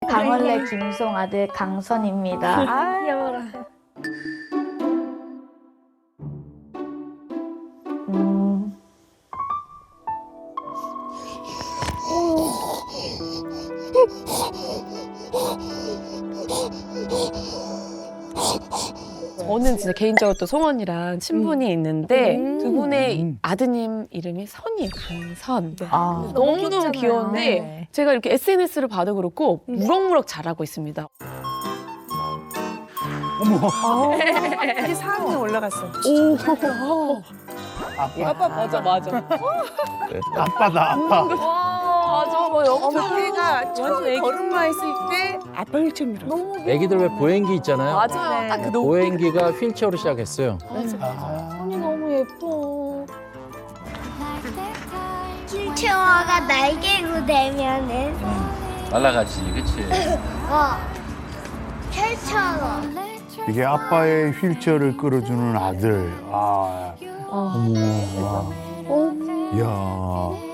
강원래 김송 아들 강선입니다. 아, 귀여워라. 저는 진짜 개인적으로 또 송언니랑 친분이 있는데 두 분의 아드님 이름이 선이에요. 강선. 아, 너무너무 귀여운데 제가 이렇게 SNS를 봐도 그렇고 무럭무럭 자라고 있습니다. 이제 4학년 올라갔어. 아빠 맞아. 아빠다, 아빠. 맞아. 그때가 처음 걸음마 했을 때 아빠 휠체어 밀었어. 너무 애기들 왜 보행기 있잖아요. 맞아요. 딱 그 너무 보행기가 휠체어로 시작했어요. 선이 너무 예뻐. 휠체어가 날개로 되면은 날아가지, 그치? 헬처럼 이게 아빠의 휠체어를 끌어주는 아들. 아, 어머, 이야.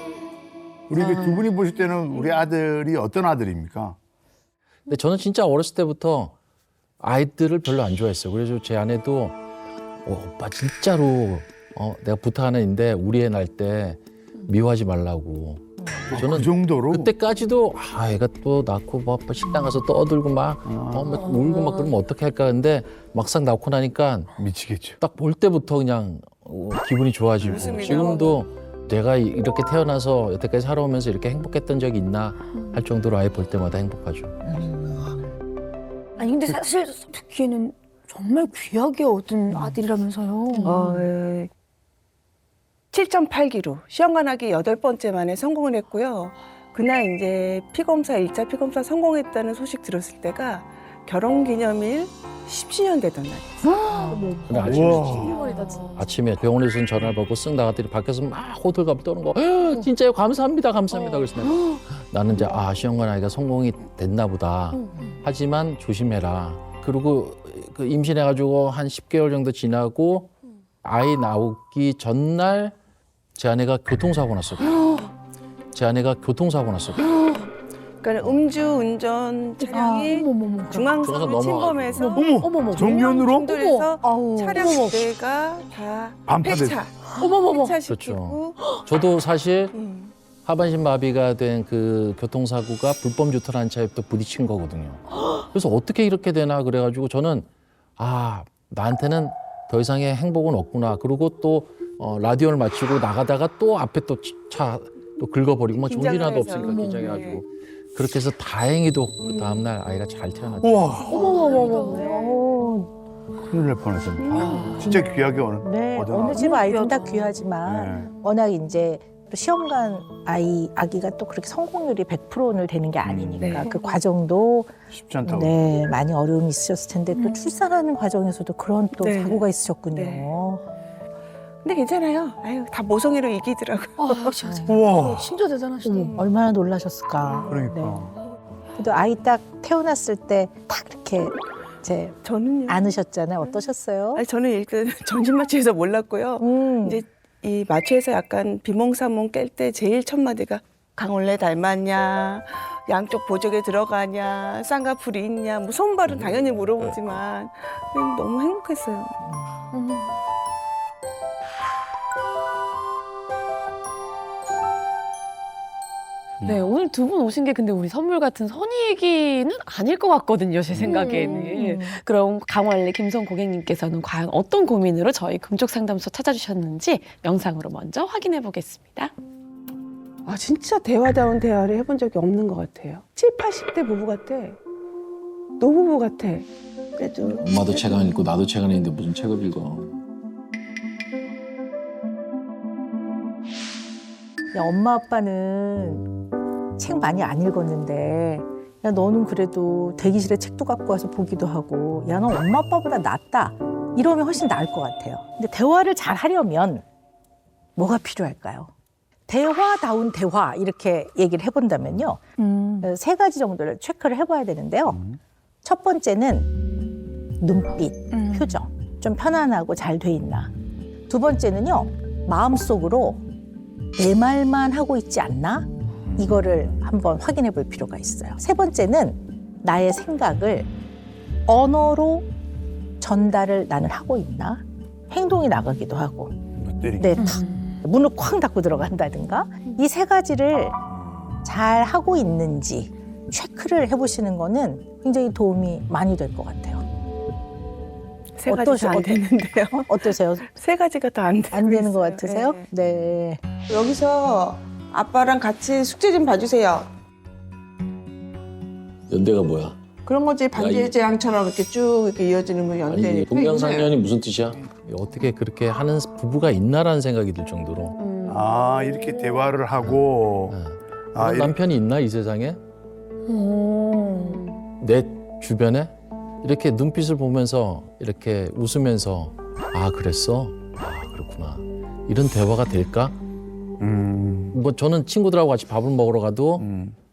우리 이두 분이 보실 때는 우리 아들이 어떤 아들입니까? 근데 저는 진짜 어렸을 때부터 아이들을 별로 안 좋아했어요. 그래서 제 아내도 오빠 진짜로 내가 부탁하는 인데 우리 애 날 때 미워하지 말라고. 저는 그 정도로? 그때까지도 애가 또 낳고 뭐 식당 가서 떠들고 막 울고 막 그러면 어떻게 할까 근데 막상 낳고 나니까 미치겠죠. 딱 볼 때부터 그냥 기분이 좋아지고 웃음이 지금도 내가 이렇게 태어나서 여태까지 살아오면서 이렇게 행복했던 적이 있나 할 정도로 아이 볼 때마다 행복하죠. 아니 근데 사실 듣기에는 정말 귀하게 얻은 아들이라면서요. 7.8kg. 시험관하기 8번째 만에 성공을 했고요. 그날 이제 피검사, 1차 피검사 성공했다는 소식 들었을 때가 결혼기념일 10주년 되던 날이었어요. 근데 우와. 아침에 병원에서는 전화를 받고 쓱 나갔더니 밖에서 막 호들갑을 떠는 거 진짜요 감사합니다 그래서 나는 이제 시험관 아이가 성공이 됐나 보다 하지만 조심해라 그리고 그 임신해가지고 한 10개월 정도 지나고 아이 나오기 전날 제 아내가 교통사고 났어요. 그러니까 음주운전 차량이 중앙선을 넘어가고. 침범해서 어머, 정면으로? 충돌해서 차량 두 대가 다 반파됐어. 폐차시키고 저도 사실 하반신 마비가 된 그 교통사고가 불법 주차한 차에 또 부딪힌 거거든요. 그래서 어떻게 이렇게 되나 그래가지고 저는 나한테는 더 이상의 행복은 없구나. 그리고 또 라디오를 마치고 나가다가 또 앞에 또 차 또 긁어버리고 막 긴장을 정신이 하나도 해서. 없으니까 긴장해가지고 그렇게 해서 다행히도 그 다음날 아이가 잘 태어났죠. 우와. 큰일 날 뻔했습니다. 진짜 귀하게 오는. 네, 얻은 어느 아들. 집 아이든 다 귀하지만 네. 워낙 이제 또 시험관 아기가 또 그렇게 성공률이 100%는 되는 게 아니니까 네. 그 과정도 쉽지 않다고. 네 많이 어려움이 있으셨을 텐데 또 출산하는 과정에서도 그런 또 네. 사고가 있으셨군요. 네. 근데 괜찮아요. 다 모성애로 이기더라고요. 우와. 진짜 대단하시다. 얼마나 놀라셨을까. 그러니까. 그래도 아이 딱 태어났을 때 딱 이렇게 이제 저는요. 안으셨잖아요. 어떠셨어요? 저는 일단 전신마취해서 몰랐고요. 이제 이 마취에서 약간 비몽사몽 깰 때 제일 첫 마디가 강원래 닮았냐, 양쪽 보조개 들어가냐, 쌍꺼풀이 있냐, 뭐 손발은 당연히 물어보지만 그냥 너무 행복했어요. 네, 오늘 두 분 오신 게 근데 우리 선물 같은 선의 얘기는 아닐 것 같거든요, 제 생각에는. 그럼 강원래 김성 고객님께서는 과연 어떤 고민으로 저희 금쪽 상담소 찾아주셨는지 영상으로 먼저 확인해 보겠습니다. 진짜 대화다운 대화를 해본 적이 없는 것 같아요. 7, 80대 부부 같아. 노부부 같아. 그래도 엄마도 책 안 읽고 나도 책 안 읽는데 무슨 책을 읽어. 야, 엄마 아빠는 책 많이 안 읽었는데 야 너는 그래도 대기실에 책도 갖고 와서 보기도 하고 야 너 엄마 아빠보다 낫다 이러면 훨씬 나을 것 같아요. 근데 대화를 잘 하려면 뭐가 필요할까요? 대화다운 대화 이렇게 얘기를 해본다면요. 3가지 정도를 체크를 해봐야 되는데요. 첫 번째는 눈빛, 표정 좀 편안하고 잘 돼 있나. 두 번째는요. 마음속으로 내 말만 하고 있지 않나? 이거를 한번 확인해 볼 필요가 있어요. 세 번째는 나의 생각을 언어로 전달을 나는 하고 있나? 행동이 나가기도 하고 네, 탁 문을 쾅 닫고 들어간다든가 이 세 가지를 잘 하고 있는지 체크를 해보시는 거는 굉장히 도움이 많이 될 것 같아요. 세 가지 다 안 되는데요. 어떠세요? 세 가지가 다 안 되고 안 되는 것 있어요. 같으세요? 네. 네. 여기서 아빠랑 같이 숙제 좀 봐주세요. 연대가 뭐야? 그런 거지 반지의 제왕처럼 이렇게 쭉 이렇게 이어지는 건 연대. 아니 동명상련이 무슨 뜻이야? 어떻게 그렇게 하는 부부가 있나라는 생각이 들 정도로. 아, 이렇게 대화를 하고. 네. 아, 그런 남편이 있나 이 세상에? 내 주변에 이렇게 눈빛을 보면서 이렇게 웃으면서 아 그랬어? 아 그렇구나. 이런 대화가 될까? 뭐 저는 친구들하고 같이 밥을 먹으러 가도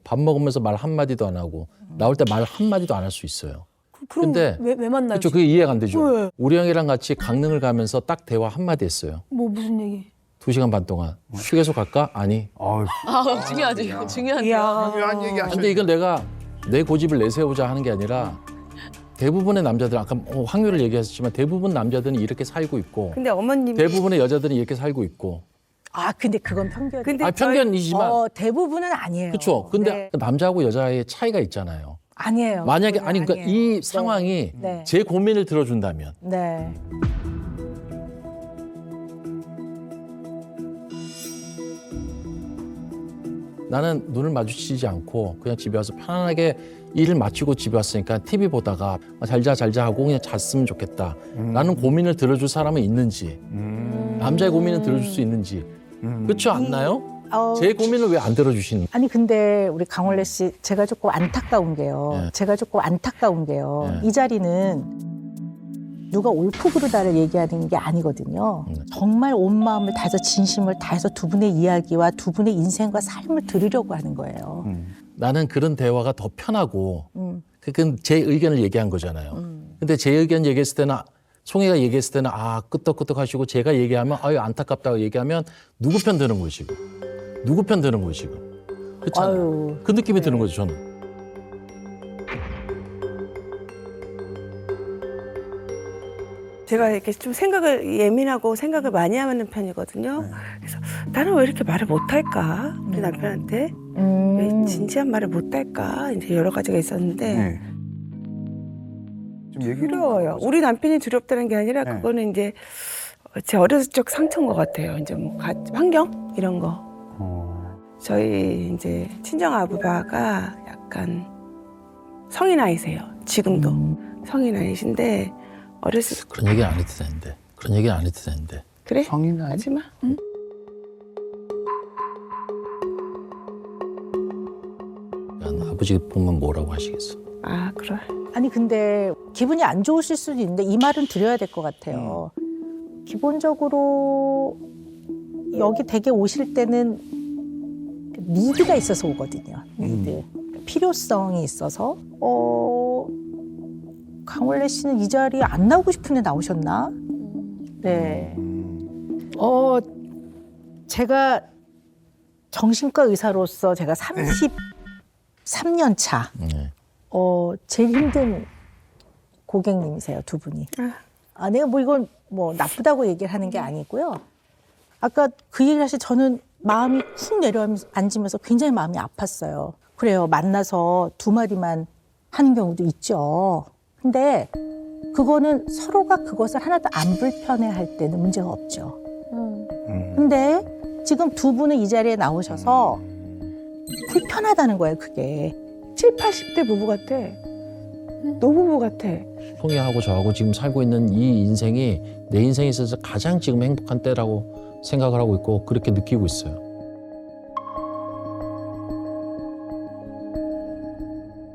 밥 먹으면서 말 한마디도 안 하고 나올 때 말 한마디도 안 할 수 있어요. 그럼 근데 왜 만나요? 그렇죠. 그게 이해가 안 되죠. 왜? 우리 형이랑 같이 강릉을 가면서 딱 대화 한마디 했어요. 뭐 무슨 얘기? 2시간 반 동안. 휴게소 갈까? 아니. 어휴, 아, 중요하죠. 중요한데요. 중요한 얘기 하셨네. 근데 이건 내가 내 고집을 내세우자 하는 게 아니라 대부분의 남자들 아까 확률을 얘기하셨지만 대부분 남자들은 이렇게 살고 있고 근데 어머님이 대부분의 여자들은 이렇게 살고 있고 아 근데 그건 편견. 근데 아 편견이지만 대부분은 아니에요. 그렇죠. 근데 네. 남자하고 여자의 차이가 있잖아요. 아니에요. 만약에 그건 아니 그러니까 아니에요. 이 상황이 네. 제 고민을 들어준다면 네. 나는 눈을 마주치지 않고 그냥 집에 와서 편안하게 일을 마치고 집에 왔으니까 TV 보다가 잘자 하고 그냥 잤으면 좋겠다 라는 고민을 들어줄 사람은 있는지 남자의 고민을 들어줄 수 있는지 그렇지 않나요? 제 고민을 왜 안 들어주시는 아니 근데 우리 강원래 씨 제가 조금 안타까운 게요. 네. 이 자리는 누가 옳고 그르다를 얘기하는 게 아니거든요. 정말 온 마음을 다해서 진심을 다해서 두 분의 이야기와 두 분의 인생과 삶을 들으려고 하는 거예요. 나는 그런 대화가 더 편하고 그건 제 의견을 얘기한 거잖아요. 근데 제 의견 얘기했을 때는 송이가 얘기했을 때는 아 끄떡끄떡 하시고 제가 얘기하면 아유 안타깝다고 얘기하면 누구 편 드는 거예요 지금. 누구 편 드는 거예요 지금. 그렇잖아요. 아유. 그 느낌이 드는 거죠 저는. 제가 이렇게 좀 생각을 예민하고 생각을 많이 하는 편이거든요. 그래서 나는 왜 이렇게 말을 못할까? 우리 남편한테 왜 진지한 말을 못할까? 이제 여러 가지가 있었는데 네. 좀 얘기를 두려워요. 우리 남편이 두렵다는 게 아니라 네. 그거는 이제 제 어렸을 적 상처인 것 같아요. 이제 뭐 환경 이런 거. 저희 이제 친정 아부바가 약간 성인 아이세요. 지금도 성인 아이신데 어렸을 그런 얘기 안 해도 되는데. 그런 얘기 안 해도 되는데. 그래? 성인 아니? 하지 마. 아버지 보면 뭐라고 하시겠어. 아 그래. 아니 근데 기분이 안 좋으실 수도 있는데 이 말은 드려야 될 것 같아요. 기본적으로 여기 댁에 오실 때는 니드가 있어서 오거든요. 니드. 필요성이 있어서 강원래 씨는 이 자리에 안 나오고 싶은데 나오셨나? 네. 제가 정신과 의사로서 제가 33년 차. 네. 제일 힘든 고객님이세요, 두 분이. 내가 뭐 이건 뭐 나쁘다고 얘기를 하는 게 아니고요. 아까 그 얘기를 하실 저는 마음이 쿵 내려앉으면서 굉장히 마음이 아팠어요. 그래요. 만나서 두 마디만 하는 경우도 있죠. 근데 그거는 서로가 그것을 하나도 안 불편해할 때는 문제가 없죠. 근데 지금 두 분은 이 자리에 나오셔서 불편하다는 거예요, 그게. 7, 80대 부부 같아. 노부부 같아. 송이하고 저하고 지금 살고 있는 이 인생이 내 인생에 있어서 가장 지금 행복한 때라고 생각을 하고 있고 그렇게 느끼고 있어요.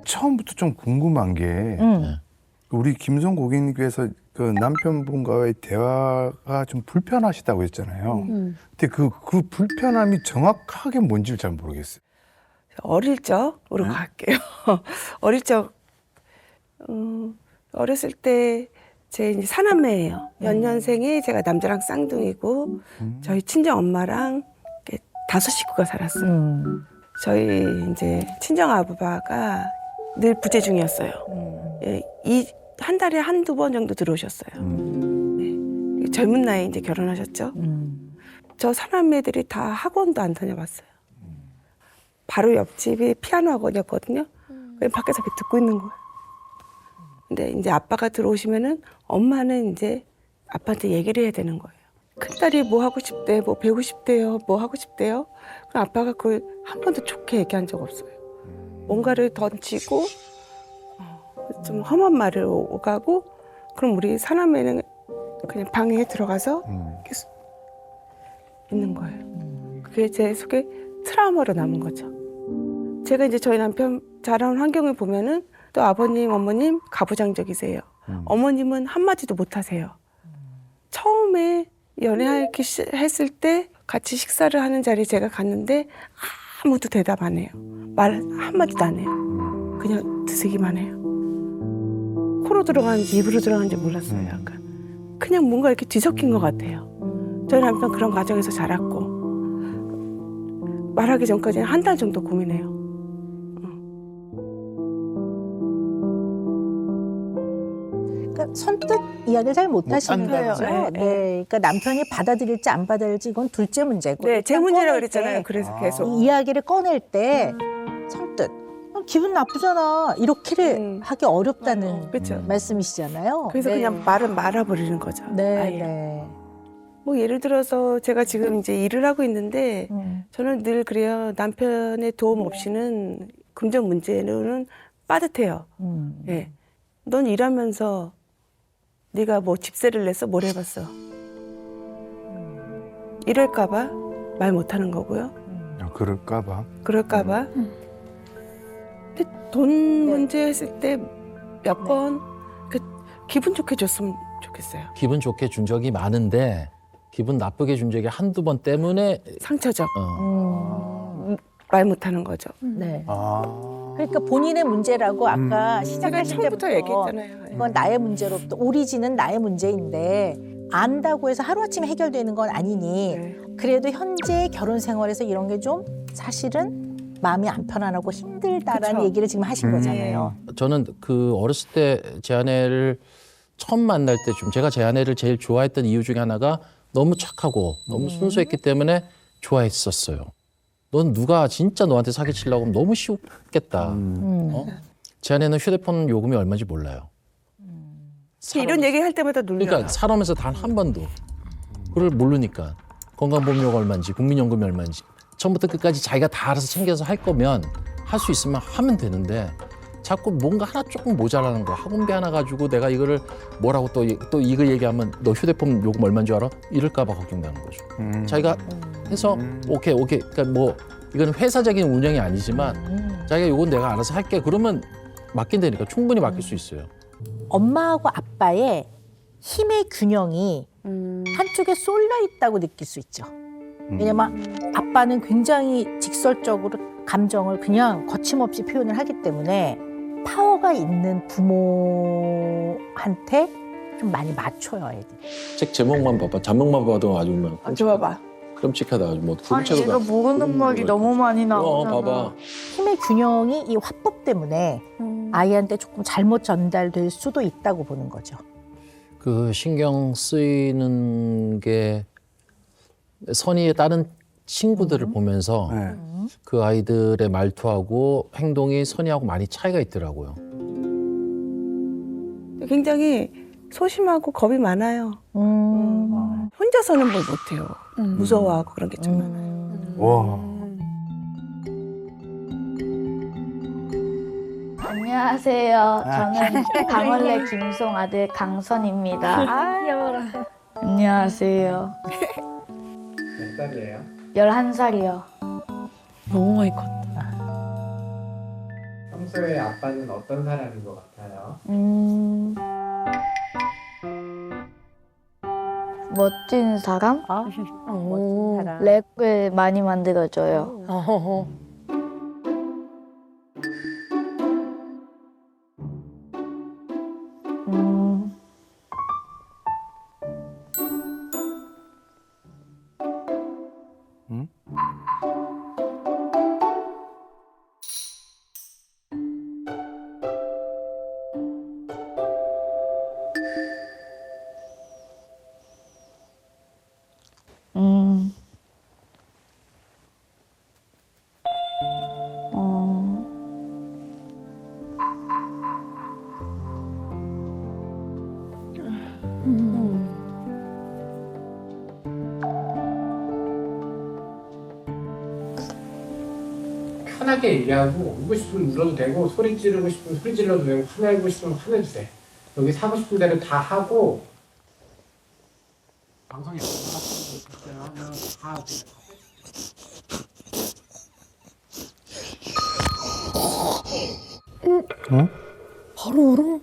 처음부터 좀 궁금한 게 우리 김성 고객님께서 그 남편분과의 대화가 좀 불편하시다고 했잖아요. 근데 그 불편함이 정확하게 뭔지를 잘 모르겠어요. 어릴 적으로 갈게요. 어릴 적 어렸을 때 제 이제 사남매예요. 연년생에 제가 남자랑 쌍둥이고 저희 친정 엄마랑 이렇게 5 식구가 살았어요. 저희 이제 친정 아부바가 늘 부재중이었어요. 예, 한 달에 한두 번 정도 들어오셨어요. 네. 젊은 나이에 이제 결혼하셨죠. 저 사남매들이 다 학원도 안 다녀봤어요. 바로 옆집이 피아노 학원이었거든요. 그냥 밖에서 이렇게 듣고 있는 거예요. 근데 이제 아빠가 들어오시면은 엄마는 이제 아빠한테 얘기를 해야 되는 거예요. 큰딸이 뭐 하고 싶대, 뭐 배우고 싶대요, 뭐 하고 싶대요. 그럼 아빠가 그걸 한 번도 좋게 얘기한 적 없어요. 뭔가를 던지고 좀 험한 말을 오가고 그럼 우리 사남매는 그냥 방에 들어가서 계속 있는 거예요. 그게 제 속에 트라우마로 남은 거죠. 제가 이제 저희 남편 자라온 환경을 보면은 또 아버님, 어머님 가부장적이세요. 어머님은 한마디도 못 하세요. 처음에 연애하기 했을 때 같이 식사를 하는 자리에 제가 갔는데 아무도 대답 안 해요. 말 한마디도 안 해요. 그냥 드시기만 해요. 코로 들어가는지 입으로 들어가는지 몰랐어요. 약간. 그냥 뭔가 이렇게 뒤섞인 것 같아요. 저희 남편 그런 가정에서 자랐고 말하기 전까지는 한 달 정도 고민해요. 그러니까 선뜻 이야기를 잘 못하시는 못한다는 거죠. 거죠. 네, 그러니까 남편이 받아들일지 안 받아들일지 이건 둘째 문제고. 네, 제 문제라고 꺼낼 그랬잖아요. 때 그래서 계속. 이 이야기를 꺼낼 때 선뜻 기분 나쁘잖아 이렇게를 하기 어렵다는 그렇죠. 말씀이시잖아요. 그래서 네. 그냥 말은 말아버리는 거죠. 네, 아예. 네. 뭐 예를 들어서 제가 지금 이제 일을 하고 있는데 저는 늘 그래요. 남편의 도움 없이는 금전 문제는 빠듯해요. 예. 넌 일하면서 네가 뭐 집세를 냈어? 뭘 해봤어? 이럴까봐 말 못하는 거고요. 그럴까봐. 그럴까봐. 근데 돈 문제 했을 때 몇 번 기분 좋게 줬으면 좋겠어요. 기분 좋게 준 적이 많은데 기분 나쁘게 준 적이 한두 번 때문에 상처죠. 말 못하는 거죠. 네. 아. 그러니까 본인의 문제라고 아까 제가 시작하실 처음부터 때부터 얘기했잖아요. 이건 나의 문제로 또 오리진은 나의 문제인데 안다고 해서 하루아침에 해결되는 건 아니니 네. 그래도 현재 결혼 생활에서 이런 게 좀 사실은 마음이 안 편안하고 힘들다라는 그쵸. 얘기를 지금 하신 거잖아요. 저는 그 어렸을 때 제 아내를 처음 만날 때쯤 제가 제 아내를 제일 좋아했던 이유 중에 하나가 너무 착하고 너무 순수했기 때문에 좋아했었어요. 넌 누가 진짜 너한테 사기치려고 하면 너무 쉬웠겠다. 어? 제 아내는 휴대폰 요금이 얼마인지 몰라요. 이런 얘기 할 때마다 놀려요. 그러니까 살아오면서 단 한 번도 그걸 모르니까 건강보험료가 얼마인지 국민연금이 얼마인지 처음부터 끝까지 자기가 다 알아서 챙겨서 할 거면 할 수 있으면 하면 되는데 자꾸 뭔가 하나 조금 모자라는 거 학원비 하나 가지고 내가 이거를 뭐라고 또 이거 얘기하면 너 휴대폰 요금 얼마인 줄 알아? 이럴까 봐 걱정되는 거죠. 자기가 해서 오케이 그러니까 뭐 이건 회사적인 운영이 아니지만 자기가 요건 내가 알아서 할게 그러면 맡긴다니까 충분히 맡길 수 있어요. 엄마하고 아빠의 힘의 균형이 한쪽에 쏠려 있다고 느낄 수 있죠. 왜냐면 아빠는 굉장히 직설적으로 감정을 그냥 거침없이 표현을 하기 때문에 파워가 있는 부모한테 좀 많이 맞춰요, 애들이. 책 제목만 봐봐 자막만 봐도 아주 막 줘봐봐. 끔찍하다 뭐 아니 얘가 모르는 말이 너무 많이 나오잖아. 봐봐. 힘의 균형이 이 화법 때문에 아이한테 조금 잘못 전달될 수도 있다고 보는 거죠. 그 신경 쓰이는 게 선의의 다른 친구들을 보면서 네. 그 아이들의 말투하고 행동이 선의하고 많이 차이가 있더라고요. 굉장히 소심하고 겁이 많아요. 혼자서는 뭘 못해요. 무서워하고 그런 게 좀 많아요. 와. 안녕하세요. 저는 강원래 김송 아들 강선입니다. 귀여워라. 안녕하세요. 몇 살이에요? 11살이요. 너무 많이 컸다. 평소에 아빠는 어떤 사람인 것 같아요? 멋진 사람? 멋진 사람. 랩을 많이 만들어줘요. 편하게 얘기하고 울고 싶으면 울어도 되고 소리 지르고 싶으면 소리 질러도 되고 화내고 싶으면 화내도 돼. 여기 사고 싶은 대로 다 하고 방송이 하면 다 바로 울어.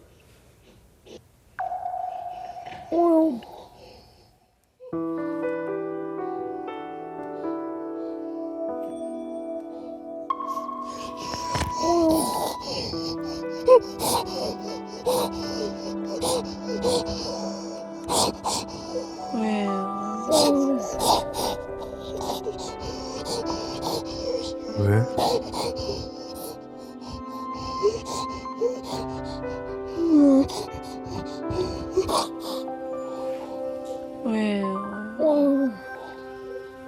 왜?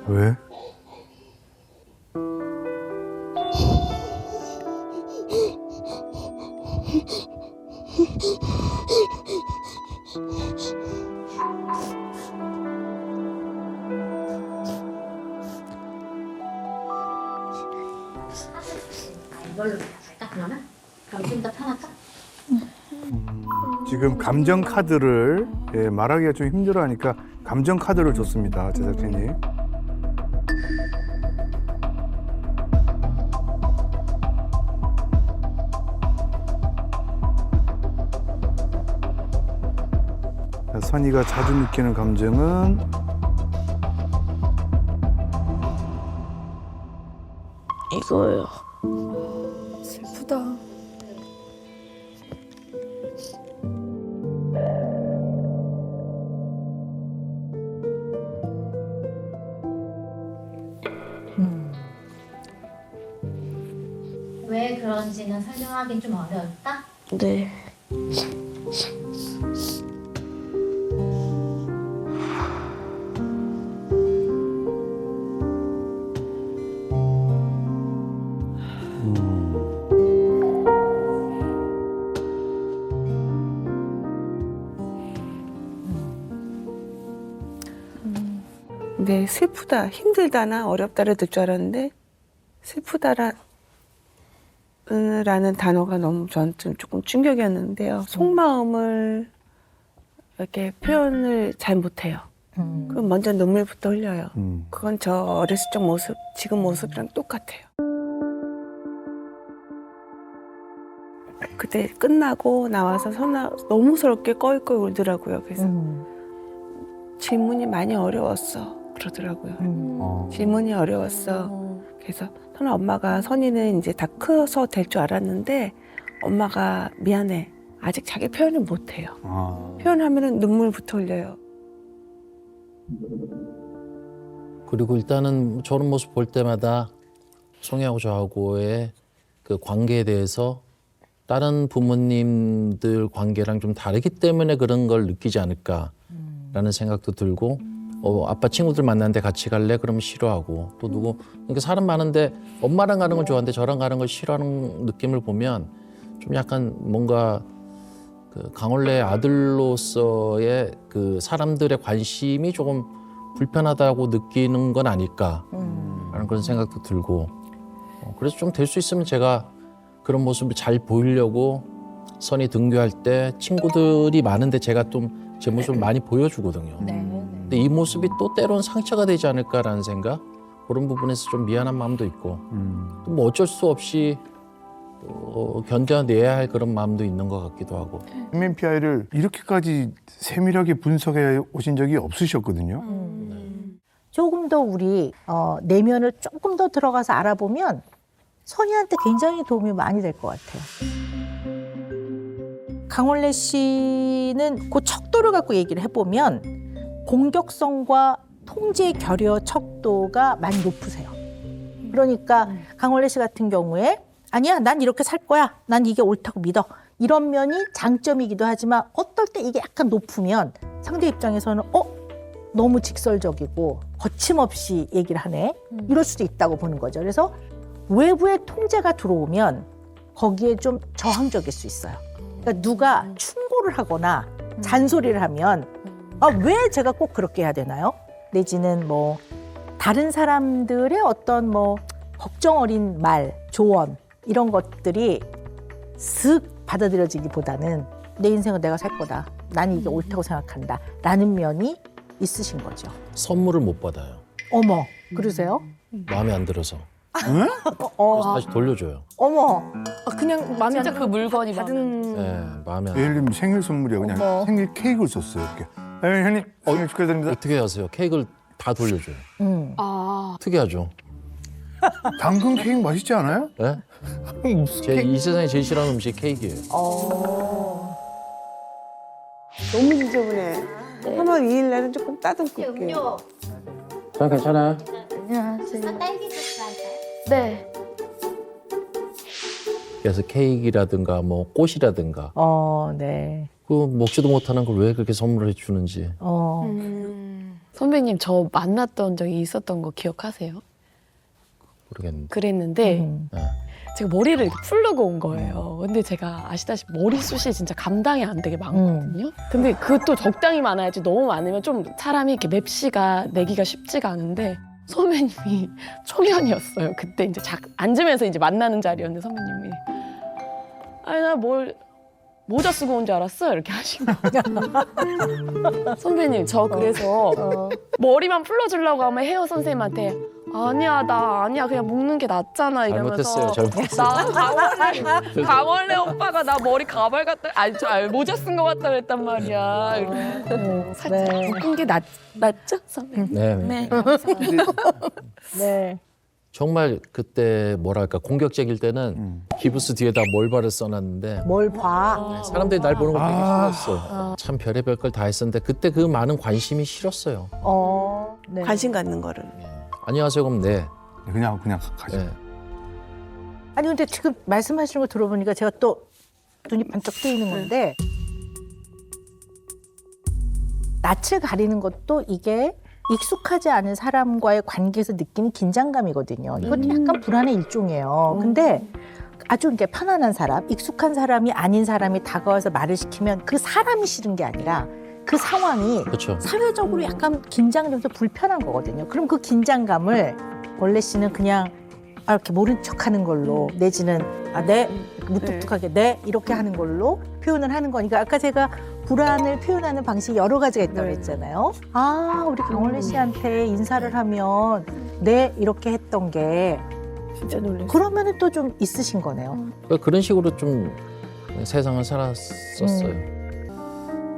왜? 이걸로 할까 그러면? 그럼 좀 더 편할까? 지금 감정 카드를 말하기가 좀 힘들어하니까 감정 카드를 줬습니다, 제작진이. 선이가 자주 느끼는 감정은 이거요. 슬프다. 왜 그런지는 설명하기 좀 어려울까? 네. 네, 슬프다, 힘들다나 어렵다를 들 줄 알았는데 슬프다라는 단어가 너무 저한테 조금 충격이었는데요. 속마음을 이렇게 표현을 잘 못해요. 그럼 먼저 눈물부터 흘려요. 그건 저 어렸을 적 모습, 지금 모습이랑 똑같아요. 그때 끝나고 나와서 너무 서럽게 껄껄 울더라고요. 그래서 질문이 많이 어려웠어 그러더라고요. 질문이 어려웠어. 그래서 선아 엄마가 선이는 이제 다 커서 될 줄 알았는데 엄마가 미안해. 아직 자기 표현을 못해요. 표현하면은 눈물부터 흘려요. 그리고 일단은 저런 모습 볼 때마다 송이하고 저하고의 그 관계에 대해서 다른 부모님들 관계랑 좀 다르기 때문에 그런 걸 느끼지 않을까라는 생각도 들고 아빠 친구들 만나는데 같이 갈래? 그러면 싫어하고 또 누구 그러니까 사람 많은데 엄마랑 가는 걸 좋아하는데 저랑 가는 걸 싫어하는 느낌을 보면 좀 약간 뭔가 그 강원래 아들로서의 그 사람들의 관심이 조금 불편하다고 느끼는 건 아닐까라는 그런 생각도 들고 그래서 좀 될 수 있으면 제가 그런 모습을 잘 보이려고 선이 등교할 때 친구들이 많은데 제가 좀 제 모습을 많이 보여주거든요. 근데 이 모습이 또 때론 상처가 되지 않을까라는 생각 그런 부분에서 좀 미안한 마음도 있고 또 뭐 어쩔 수 없이 견뎌내야 할 그런 마음도 있는 것 같기도 하고. MMPI를 이렇게까지 세밀하게 분석해 오신 적이 없으셨거든요. 조금 더 우리 내면을 조금 더 들어가서 알아보면 선이한테 굉장히 도움이 많이 될 것 같아요. 강원래 씨는 그 척도를 갖고 얘기를 해보면 공격성과 통제 결여 척도가 많이 높으세요. 그러니까 강원래 씨 같은 경우에 아니야, 난 이렇게 살 거야. 난 이게 옳다고 믿어. 이런 면이 장점이기도 하지만 어떨 때 이게 약간 높으면 상대 입장에서는 너무 직설적이고 거침없이 얘기를 하네. 이럴 수도 있다고 보는 거죠. 그래서 외부의 통제가 들어오면 거기에 좀 저항적일 수 있어요. 그러니까 누가 충고를 하거나 잔소리를 하면 왜 제가 꼭 그렇게 해야 되나요? 내지는 뭐 다른 사람들의 어떤 뭐 걱정 어린 말, 조언 이런 것들이 슥 받아들여지기보다는 내 인생은 내가 살 거다. 나는 이게 옳다고 생각한다. 라는 면이 있으신 거죠. 선물을 못 받아요. 어머, 그러세요? 마음에 안 들어서. 응? 그래서 다시 돌려줘요. 어머, 그냥 마음에 안 진짜 그 물건이 받은 네, 마음에 안 예를 들면 생일 선물이야. 그냥 어머. 생일 케이크를 썼어요. 이렇게. 형님 생일 축하드립니다. 어떻게 하세요? 케이크를 다 돌려줘요. 특이하죠. 당근 케이크 맛있지 않아요? 네? 이 세상에 제일 싫어하는 음식이 케이크예요. 너무 지저분해. 3월 2일 날은 조금 따듬고 올게요. 전 괜찮아요. 딸기 소스 할까요? 네. 그래서 케이크라든가 뭐 꽃이라든가 네. 그 먹지도 못하는 걸 왜 그렇게 선물을 해주는지. 선배님 저 만났던 적이 있었던 거 기억하세요? 모르겠는데. 그랬는데 네. 제가 머리를 이렇게 풀르고 온 거예요. 근데 제가 아시다시피 머리숱이 진짜 감당이 안 되게 많거든요. 근데 그것도 적당히 많아야지 너무 많으면 좀 사람이 이렇게 맵시가 내기가 쉽지가 않은데 선배님이 초면이었어요. 그때 이제 앉으면서 이제 만나는 자리였는데 선배님이 아니 나 뭘 모자 쓰고 온 줄 알았어? 이렇게 하신 거예요. 선배님 저 그래서 머리만 풀러주려고 하면 헤어 선생님한테 아니야 나 아니야 그냥 묶는 게 낫잖아 이러면서 잘못했어요. 나 강원래 오빠가 나 머리 가발 같다 아니 저 모자 쓴 거 같다 그랬단 말이야 이러면서 살짝 네. 묶은 게 낫죠 선배님? 네. 네. 정말 그때 뭐랄까 공격적일 때는 기부스 뒤에다 몰바를 써놨는데 뭘 봐? 사람들이 날 보는 거 되게 싫었어. 참 별의별 걸 다 했었는데 그때 그 많은 관심이 싫었어요. 네. 관심 갖는 거를. 안녕하세요 그럼 네. 그냥 가자. 네. 아니 근데 지금 말씀하시는 거 들어보니까 제가 또 눈이 반짝 뜨이는 건데 낯을 가리는 것도 이게 익숙하지 않은 사람과의 관계에서 느끼는 긴장감이거든요. 이것도 약간 불안의 일종이에요. 근데 아주 이렇게 편안한 사람, 익숙한 사람이 아닌 사람이 다가와서 말을 시키면 그 사람이 싫은 게 아니라 그 상황이 그렇죠. 사회적으로 약간 긴장되면서 불편한 거거든요. 그럼 그 긴장감을 원래 씨는 그냥 이렇게 모른 척하는 걸로 내지는 네 무뚝뚝하게 네 이렇게 하는 걸로 표현을 하는 거니까 아까 제가 불안을 표현하는 방식이 여러 가지가 있다고 했잖아요. 우리 강원래 씨한테 인사를 하면 네 이렇게 했던 게 진짜 놀랐어요. 그러면은 또 좀 있으신 거네요. 그러니까 그런 식으로 좀 세상을 살았었어요.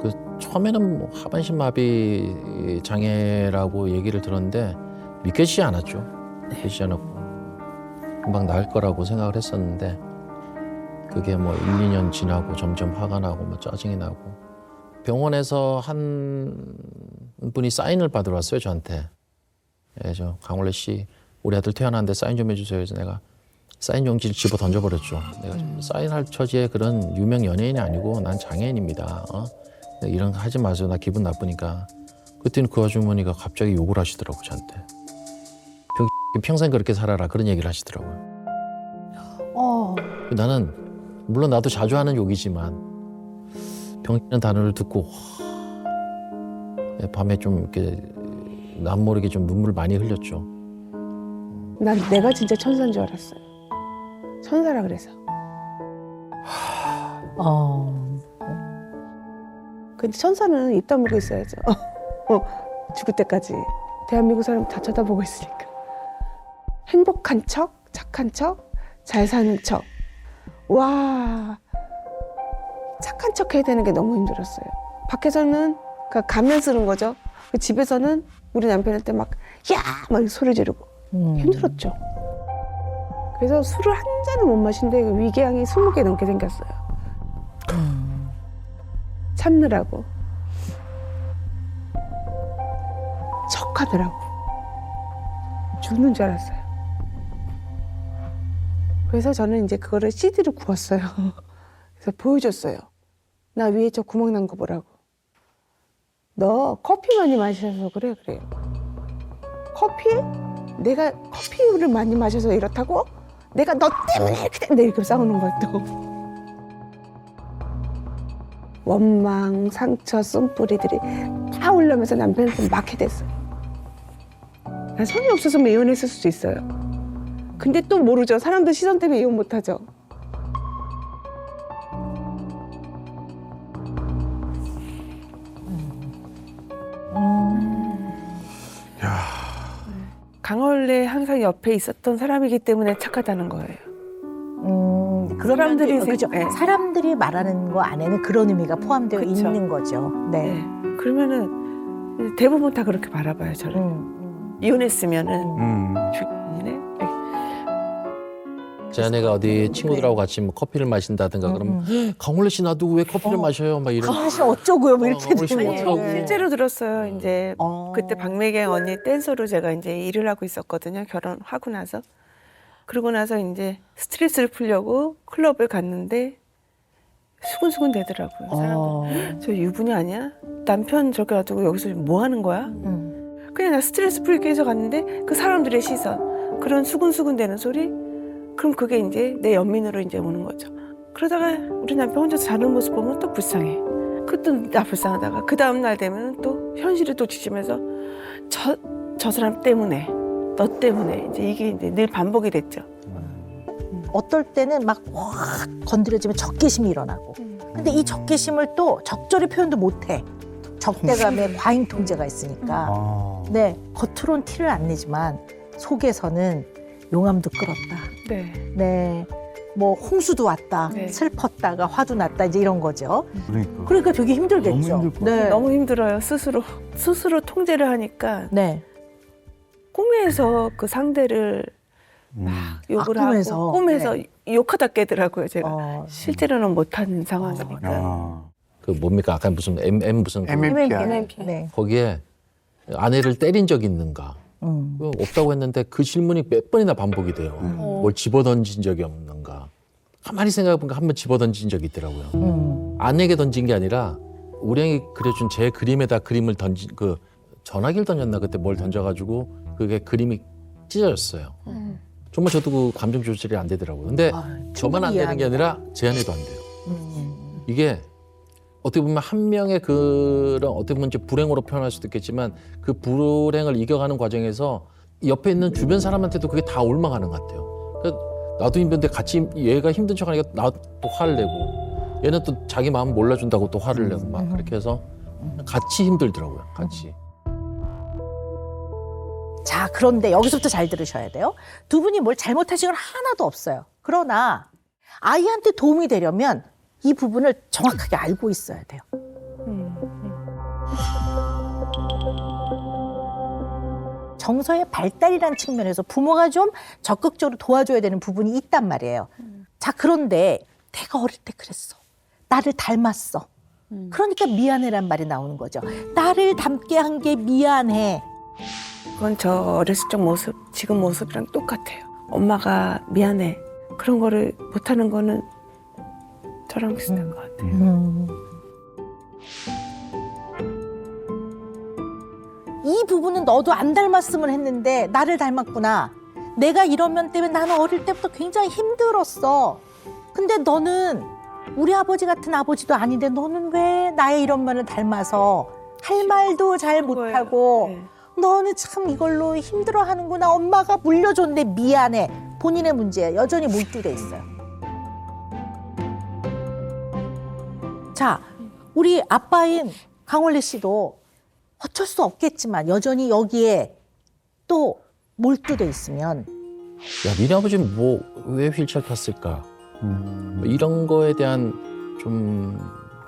그 처음에는 뭐 하반신 마비 장애라고 얘기를 들었는데 믿겨지지 않았죠. 믿겨지지 않았고 금방 나을 거라고 생각을 했었는데 그게 뭐 1, 2년 지나고 점점 화가 나고 뭐 짜증이 나고 병원에서 한 분이 사인을 받으러 왔어요 저한테. 저 강원래 씨 우리 아들 태어났는데 사인 좀 해주세요. 그래서 내가 사인 용지를 집어 던져버렸죠. 내가 사인할 처지의 그런 유명 연예인이 아니고 난 장애인입니다. 이런 거 하지 마세요. 나 기분 나쁘니까. 그때는 그 아주머니가 갑자기 욕을 하시더라고 저한테. 평생 그렇게 살아라 그런 얘기를 하시더라고요. 나는 물론 나도 자주 하는 욕이지만 병이라는 단어를 듣고 밤에 좀 이렇게 남 모르게 좀 눈물 많이 흘렸죠. 난 내가 진짜 천사인 줄 알았어요. 천사라 그래서. 근데 천사는 입 다물고 있어야죠. 죽을 때까지. 대한민국 사람 다 쳐다보고 있으니까. 행복한 척, 착한 척, 잘 사는 척. 와, 착한 척 해야 되는 게 너무 힘들었어요. 밖에서는 그러니까 가면 쓰는 거죠. 집에서는 우리 남편한테 막 소리 지르고 힘들었죠. 그래서 술을 한 잔을 못 마시는데 위궤양이 20개 넘게 생겼어요. 참느라고. 척하더라고. 죽는 줄 알았어요. 그래서 저는 이제 그거를 CD를 구웠어요. 그래서 보여줬어요. 나 위에 저 구멍 난 거 보라고. 너 커피 많이 마셔서 그래. 커피? 내가 커피를 많이 마셔서 이렇다고? 내가 너 때문에 이렇게 된다 이렇게 싸우는 거야 또. 원망, 상처, 쓴뿌리들이 다 올라오면서 남편한테 막게 됐어. 난 선이 없어서 이혼했을 수도 있어요. 근데 또 모르죠. 사람들 시선 때문에 이혼 못하죠. 강원래 항상 옆에 있었던 사람이기 때문에 착하다는 거예요. 사람들이 그죠? 네. 사람들이 말하는 거 안에는 그런 의미가 포함되어 그쵸. 있는 거죠. 네. 네. 그러면은 대부분 다 그렇게 바라봐요, 저를. 이혼했으면은 주인이네. 제 아내가 어디 친구들하고 같이 뭐 커피를 마신다든가 그러면 강원래 씨 나도 왜 커피를 마셔요? 막 이런. 사실 어쩌고요? 뭐 이렇게 강원래 씨 되는 어쩌고. 거예요. 실제로 들었어요. 이제 그때 박미경 언니 댄서로 제가 이제 일을 하고 있었거든요. 결혼하고 나서. 그러고 나서 이제 스트레스를 풀려고 클럽을 갔는데 수근수근 되더라고요. 사람들. 저 유부녀 아니야? 남편 저기 놔두고 여기서 뭐 하는 거야? 그냥 나 스트레스 풀기 위해서 갔는데 그 사람들의 시선, 그런 수근수근 되는 소리, 그럼 그게 이제 내 연민으로 이제 오는 거죠. 그러다가 우리 남편 혼자서 자는 모습 보면 또 불쌍해. 그것도 나 불쌍하다가 그 다음 날 되면 또 현실을 또 지치면서 저 사람 때문에, 너 때문에 이제 이게 이제 늘 반복이 됐죠. 어떨 때는 막 확 건드려지면 적개심이 일어나고. 근데 이 적개심을 또 적절히 표현도 못해. 적대감에 과잉 통제가 있으니까. 네, 겉으론 티를 안 내지만 속에서는 용암도 끓었다. 네. 네, 뭐 홍수도 왔다. 네. 슬펐다가 화도 났다. 이제 이런 거죠. 그러니까. 그러니까 되게 힘들겠죠. 너무 힘들 것 네. 너무 힘들어요. 스스로 통제를 하니까 네. 꿈에서 그 상대를 욕을 꿈에서. 하고 꿈에서 네. 욕하다 깨더라고요. 제가 실제로는 못하는 상황이니까. 야. 그 뭡니까? 아까 무슨 M 무슨 그 MMPR. 네. 거기에 아내를 때린 적이 있는가? 그거 없다고 했는데 그 질문이 몇 번이나 반복이 돼요. 뭘 집어던진 적이 없는가? 가만히 생각해보니까 한 번 집어던진 적이 있더라고요. 아내에게 던진 게 아니라 우량이 그려준 제 그림에다 그림을 던진 그 전화기를 던졌나 그때 뭘 던져가지고 그게 그림이 찢어졌어요. 정말 저도 그 감정 조절이 안 되더라고요. 근데 저만 안 되는 게 아니라 제 아내도 안 돼요. 이게 어떻게 보면 한 명의 그런 어떻게 보면 이제 불행으로 표현할 수도 있겠지만 그 불행을 이겨가는 과정에서 옆에 있는 주변 사람한테도 그게 다 올망하는 것 같아요. 그러니까 나도 힘든데 같이 얘가 힘든 척하니까 나도 화를 내고 얘는 또 자기 마음 몰라준다고 또 화를 내고 막 그렇게 해서 같이 힘들더라고요. 같이. 자, 그런데 여기서부터 잘 들으셔야 돼요. 두 분이 뭘 잘못하신 건 하나도 없어요. 그러나 아이한테 도움이 되려면 이 부분을 정확하게 알고 있어야 돼요. 정서의 발달이라는 측면에서 부모가 좀 적극적으로 도와줘야 되는 부분이 있단 말이에요. 자, 그런데 내가 어릴 때 그랬어. 나를 닮았어. 그러니까 미안해란 말이 나오는 거죠. 나를 닮게 한 게 미안해. 그건 저 어렸을 적 모습, 지금 모습이랑 똑같아요. 엄마가 미안해. 그런 거를 못하는 거는 저랑 비슷한 것 같아요. 이 부분은 너도 안 닮았으면 했는데 나를 닮았구나. 내가 이런 면 때문에 나는 어릴 때부터 굉장히 힘들었어. 근데 너는 우리 아버지 같은 아버지도 아닌데 너는 왜 나의 이런 면을 닮아서 할 말도 잘 못하고 네. 너는 참 이걸로 힘들어하는구나. 엄마가 물려줬는데 미안해. 본인의 문제에 여전히 몰두돼 있어요. 자, 우리 아빠인 강원래 씨도 어쩔 수 없겠지만 여전히 여기에 또 몰두돼 있으면 야, 니네 아버지는 뭐 왜 휠체어 탔을까? 뭐 이런 거에 대한 좀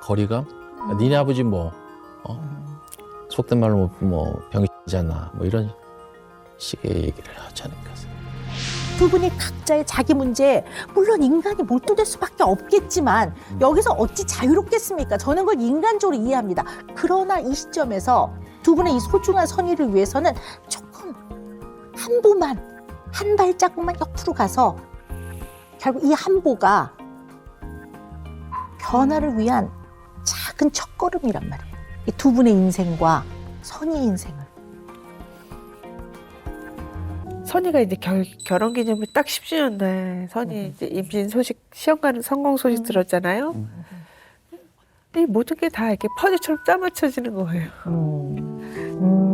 거리감? 야, 니네 아버지 뭐 속된 말로 뭐 병이잖아. 뭐 이런 식의 얘기를 하지 않을까. 두 분이 각자의 자기 문제에 물론 인간이 몰두될 수밖에 없겠지만 여기서 어찌 자유롭겠습니까? 저는 그걸 인간적으로 이해합니다. 그러나 이 시점에서 두 분의 이 소중한 선의를 위해서는 조금 한 보만, 한 발자국만 옆으로 가서 결국 이 한 보가 변화를 위한 작은 첫걸음이란 말이에요. 이 두 분의 인생과 선의의 인생을. 선이가 이제 결혼 기념일 딱 10주년 날 선이 이제 임신 소식, 시험 가는 성공 소식 들었잖아요. 이 모든 게 다 이렇게 퍼즐처럼 짜맞춰지는 거예요.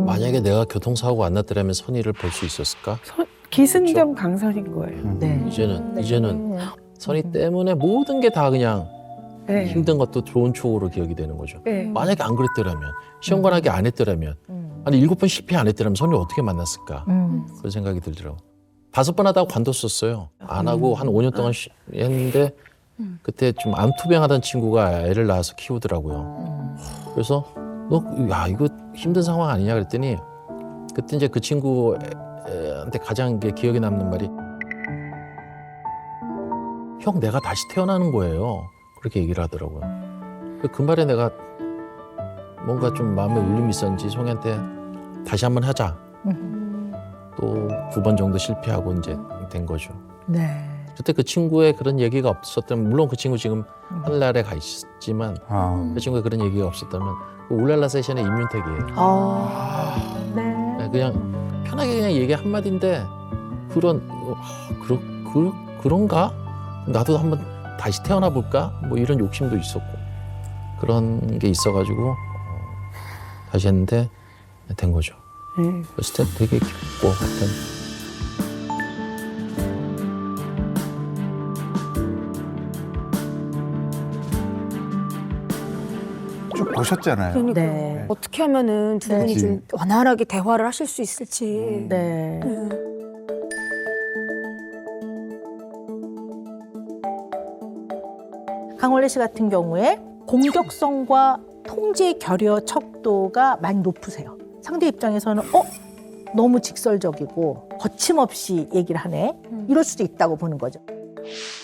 만약에 내가 교통사고가 안 났더라면 선의를 볼 수 있었을까? 기승전 강선인 거예요. 네. 이제는 선의 때문에 모든 게 다 그냥 네. 힘든 것도 좋은 추억으로 기억이 되는 거죠. 네. 만약에 안 그랬더라면 시험관하게 안 했더라면 아니 7번 실패 안 했더라면 선의 어떻게 만났을까? 그런 생각이 들더라고. 5번 하다가 관뒀었어요. 안 하고 한 5년 동안 했는데 그때 좀 암투병하던 친구가 애를 낳아서 키우더라고요. 그래서 너 이거 힘든 상황 아니냐 그랬더니 그때 이제 그 친구한테 가장 기억에 남는 말이 형 내가 다시 태어나는 거예요. 그렇게 얘기를 하더라고요. 그 말에 내가 뭔가 좀 마음에 울림이 있었는지 송이한테 다시 한번 하자. 또 9번 정도 실패하고 이제 된 거죠. 네. 그때 그 친구의 그런 얘기가 없었다면 물론 그 친구 지금 하늘나라에 가 있지만 그 친구의 그런 얘기가 없었다면 그 울랄라 세션의 임윤택이에요. 네. 그냥 편하게 그냥 얘기 한마디인데 그런가? 나도 한번 다시 태어나 볼까? 뭐 이런 욕심도 있었고 그런 게 있어가지고 다시 했는데 된 거죠. 그랬을 때 되게 기뻤고 하여튼 쭉 보셨잖아요. 그러니까 네. 어떻게 하면은 두 분이 좀 원활하게 대화를 하실 수 있을지. 네. 강원래 씨 같은 경우에 공격성과 통제 결여 척도가 많이 높으세요. 상대 입장에서는 너무 직설적이고 거침없이 얘기를 하네. 이럴 수도 있다고 보는 거죠.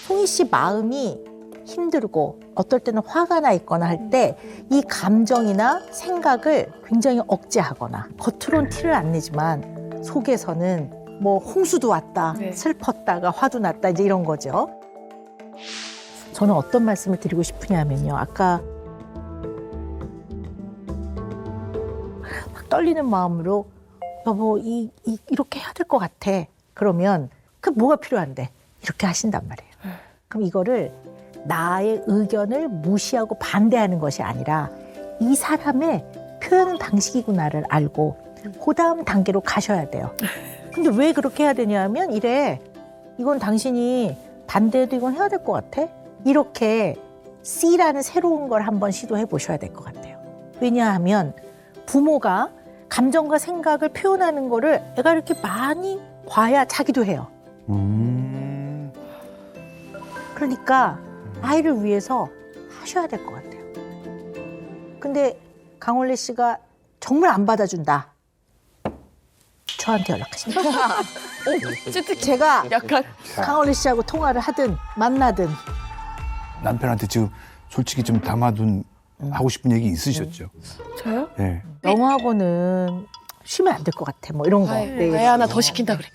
송이 씨 마음이 힘들고 어떨 때는 화가 나 있거나 할 때 이 감정이나 생각을 굉장히 억제하거나 겉으론 티를 안 내지만 속에서는 뭐 홍수도 왔다, 네. 슬펐다가 화도 났다 이제 이런 거죠. 저는 어떤 말씀을 드리고 싶으냐면요. 아까 막 떨리는 마음으로 여보 이렇게 해야 될 것 같아. 그러면 그 뭐가 필요한데 이렇게 하신단 말이에요. 그럼 이거를 나의 의견을 무시하고 반대하는 것이 아니라 이 사람의 표현 방식이구나를 알고 그 다음 단계로 가셔야 돼요. 근데 왜 그렇게 해야 되냐면 이건 당신이 반대해도 이건 해야 될 것 같아. 이렇게 C라는 새로운 걸 한번 시도해 보셔야 될 것 같아요. 왜냐하면 부모가 감정과 생각을 표현하는 거를 애가 이렇게 많이 봐야 자기도 해요. 그러니까 아이를 위해서 하셔야 될 것 같아요. 근데 강원래 씨가 정말 안 받아준다. 저한테 연락하시면 제가 약간 강원래 씨하고 통화를 하든 만나든 남편한테 지금 솔직히 좀 담아둔 하고 싶은 얘기 있으셨죠? 저요? 네. 영어학원은 쉬면 안 될 것 같아. 뭐 이런 거. 네. 애 하나 더 시킨다 그래.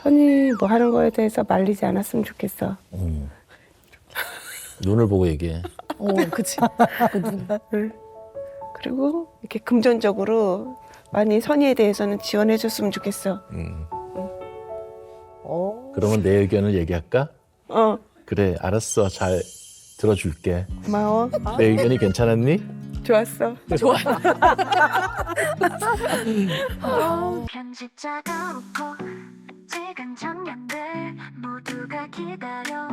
선이 뭐 하는 거에 대해서 말리지 않았으면 좋겠어. 눈을 보고 얘기해. 그치. 그리고 이렇게 금전적으로 많이 선의에 대해서는 지원해줬으면 좋겠어. 그러면 내 의견을 얘기할까? 그래, 알았어. 잘 들어줄게. 고마워. 내 의견이 괜찮았니? 좋았어. 편집자가 웃고 찍은 장면들 모두가 기다려